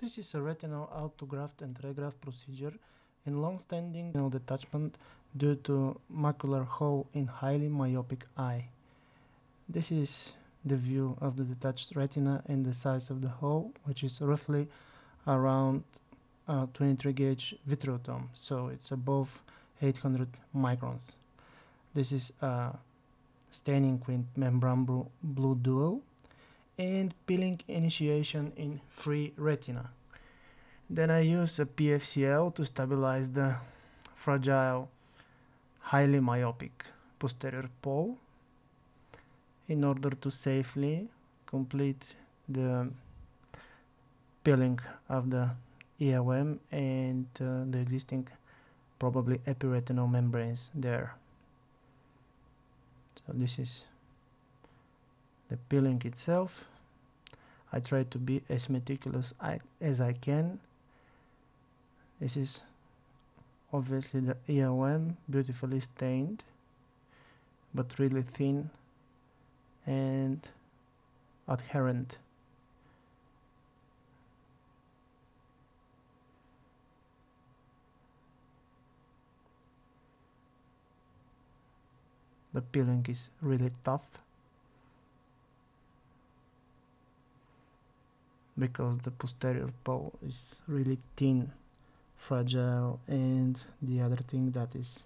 This is a retinal autograft and re-graft procedure in long-standing retinal detachment due to macular hole in highly myopic eye. This is the view of the detached retina and the size of the hole, which is roughly around 23 gauge vitreotome, so it's above 800 microns. This is a staining with membrane blue duo and peeling initiation in free retina. Then I use a PFCL to stabilize the fragile, highly myopic posterior pole in order to safely complete the peeling of the EOM and the existing probably epiretinal membranes there. So this is the peeling itself. I try to be as meticulous as I can. This is obviously the EOM, beautifully stained, but really thin and adherent. The peeling is really tough because the posterior pole is really thin, fragile, and the other thing that is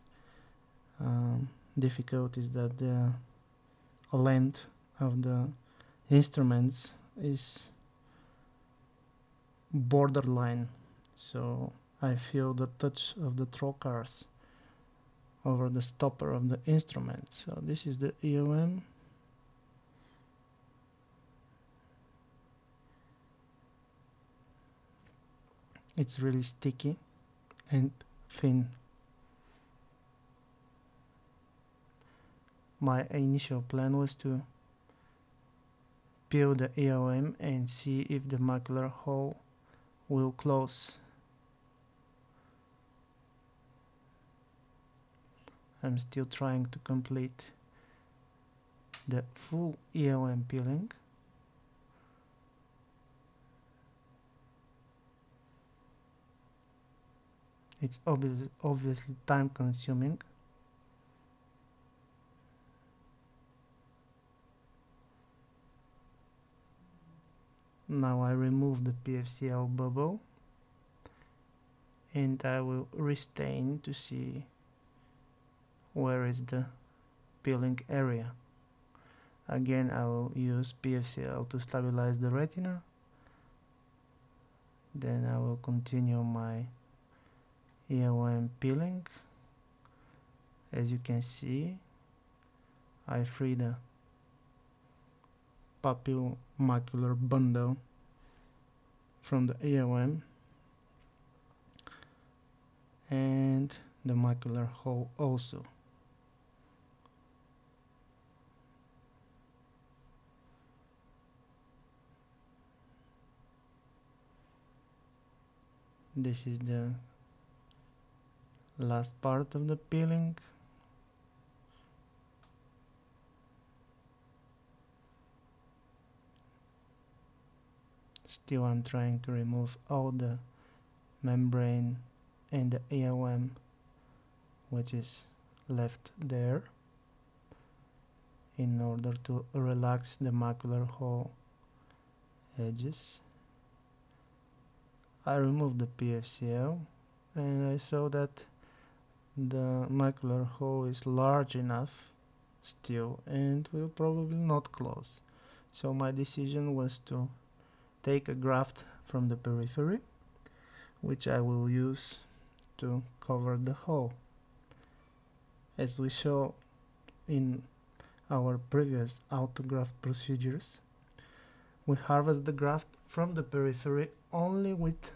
difficult is that the length of the instruments is borderline, so I feel the touch of the trocars over the stopper of the instrument. So this is the EOM. It's really sticky and thin. My initial plan was to peel the EOM and see if the macular hole will close. I'm still trying to complete the full EOM peeling. It's obviously time consuming. Now I remove the PFCL bubble and I will restain to see where is the peeling area. Again, I will use PFCL to stabilize the retina. Then I will continue my EOM peeling. As you can see, I free the papillomacular bundle from the EOM and the macular hole also. This is the last part of the peeling. Still I'm trying to remove all the membrane and the EOM which is left there in order to relax the macular hole edges. I removed the PFCL and I saw that the macular hole is large enough still and will probably not close. So my decision was to take a graft from the periphery, which I will use to cover the hole. As we saw in our previous autograft procedures, we harvest the graft from the periphery only with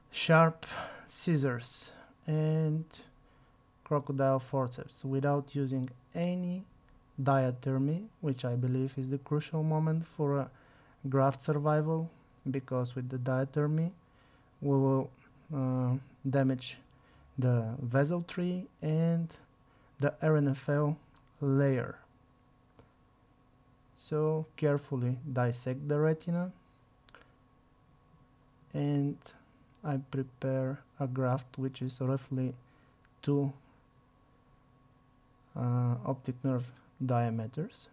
sharp scissors and crocodile forceps without using any diathermy, which I believe is the crucial moment for a graft survival, because with the diathermy we will damage the vessel tree and the RNFL layer. So carefully dissect the retina and I prepare a graft which is roughly 2 optic nerve diameters.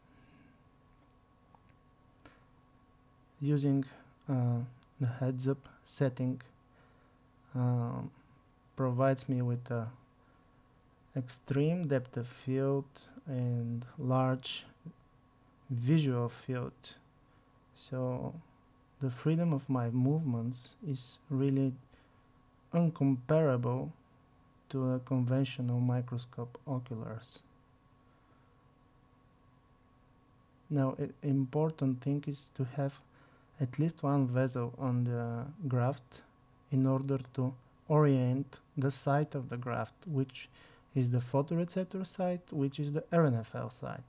Using the heads up setting provides me with a extreme depth of field and large visual field, so the freedom of my movements is really uncomparable to a conventional microscope oculars. Now, important thing is to have at least one vessel on the graft in order to orient the site of the graft, which is the photoreceptor site, which is the RNFL site.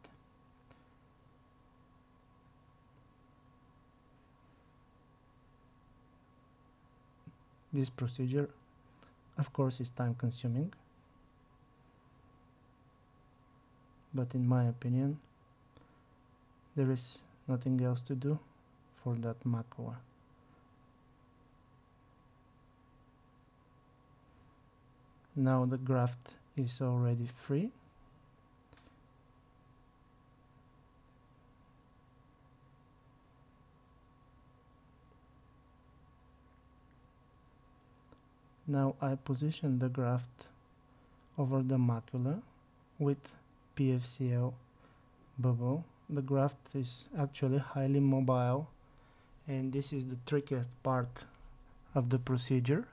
This procedure, of course, is time consuming, but in my opinion, there is nothing else to do for that macula. Now the graft is already free. Now I position the graft over the macula with PFCL bubble. The graft is actually highly mobile, and this is the trickiest part of the procedure.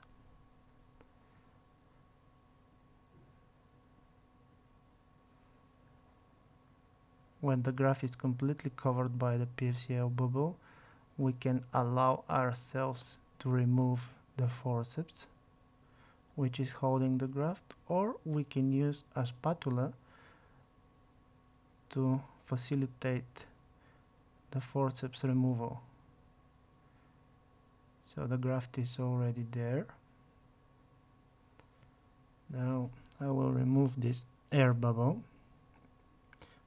When the graft is completely covered by the PFCL bubble, we can allow ourselves to remove the forceps which is holding the graft, or we can use a spatula to facilitate the forceps removal. So the graft is already there. Now I will remove this air bubble,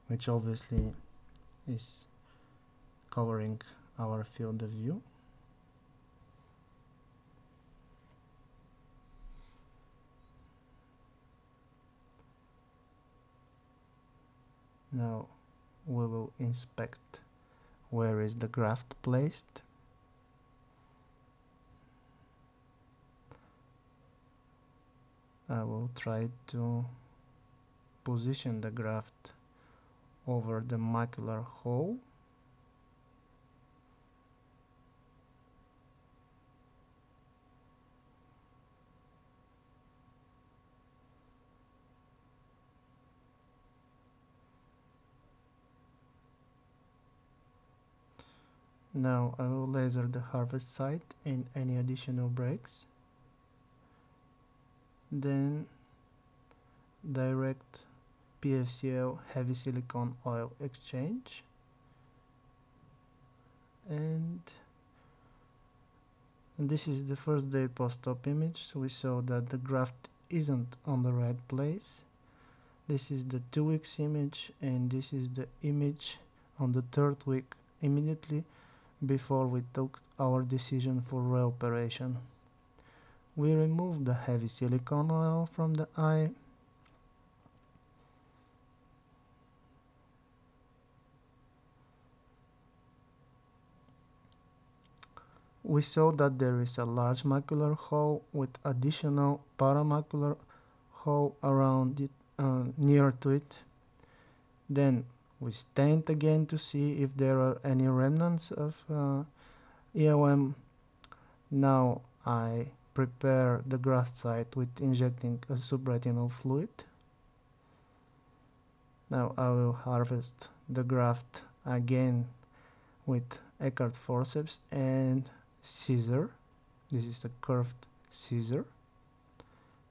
which obviously is covering our field of view. Now we will inspect where is the graft placed. I will try to position the graft over the macular hole. Now I will laser the harvest site and any additional breaks. Then direct PFCL heavy silicone oil exchange, and this is the first day post-op image. So we saw that the graft isn't on the right place. This is the 2 weeks image, and this is the image on the 3rd week, immediately before we took our decision for reoperation. We removed the heavy silicone oil from the eye. We saw that there is a large macular hole with additional paramacular hole around it, near to it. Then we stained again to see if there are any remnants of EOM. Now I prepare the graft site with injecting a subretinal fluid. Now I will harvest the graft again with Eckhart forceps and scissor. This is a curved scissor.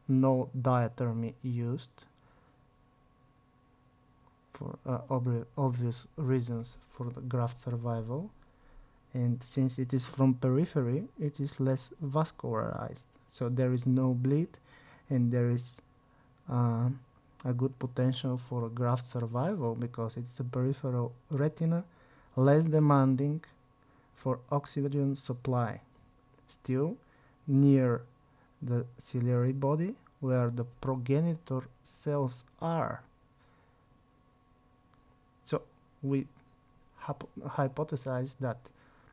No diathermy used for obvious reasons for the graft survival, and since it is from periphery, it is less vascularized, so there is no bleed, and there is a good potential for graft survival because it's a peripheral retina, less demanding for oxygen supply. Still, near the ciliary body where the progenitor cells are. So we hypothesized that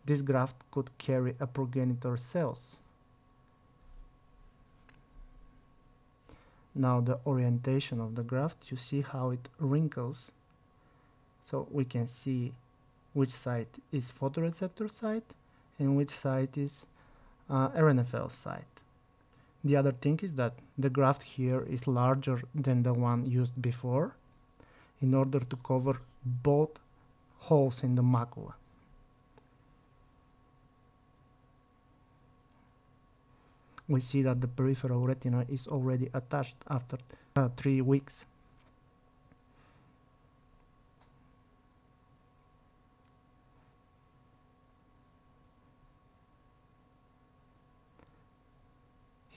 this graft could carry a progenitor cells. Now the orientation of the graft, you see how it wrinkles. So we can see which side is photoreceptor side and which side is RNFL side. The other thing is that the graft here is larger than the one used before in order to cover both holes in the macula. We see that the peripheral retina is already attached after 3 weeks.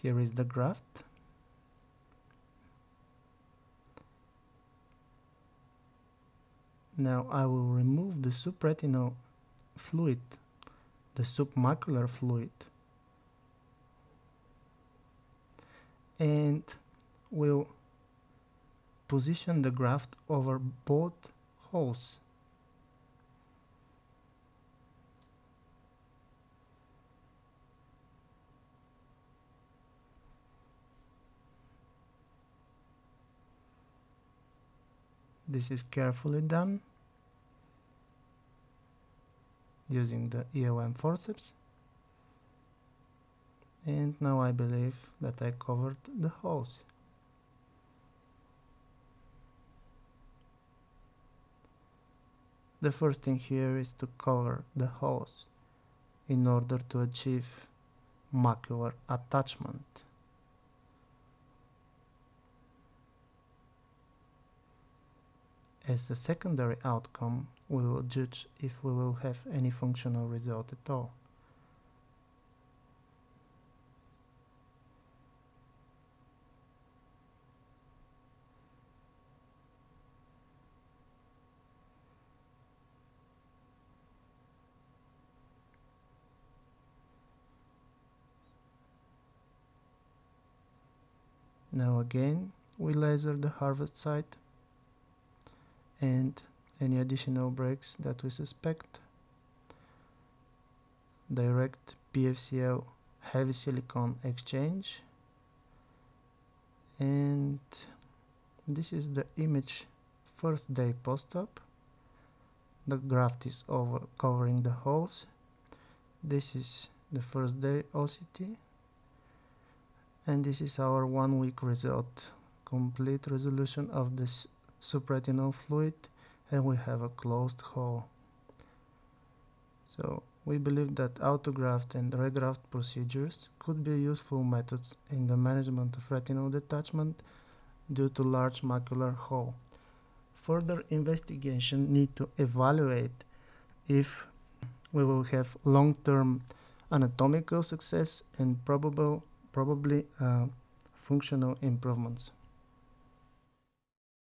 Here is the graft. Now I will remove the subretinal fluid, the submacular fluid, and will position the graft over both holes. This is carefully done using the EOM forceps, and now I believe that I covered the holes. The first thing here is to cover the holes in order to achieve macular attachment. As a secondary outcome, we will judge if we will have any functional result at all. Now again, we laser the harvest site and any additional breaks that we suspect. Direct PFCL heavy silicone exchange, and this is the image first day post-op. The graft is over covering the holes. This is the first day OCT, and this is our 1 week result. Complete resolution of this subretinal fluid, and we have a closed hole. So we believe that autograft and regraft procedures could be useful methods in the management of retinal detachment due to large macular hole. Further investigation need to evaluate if we will have long-term anatomical success and probably functional improvements.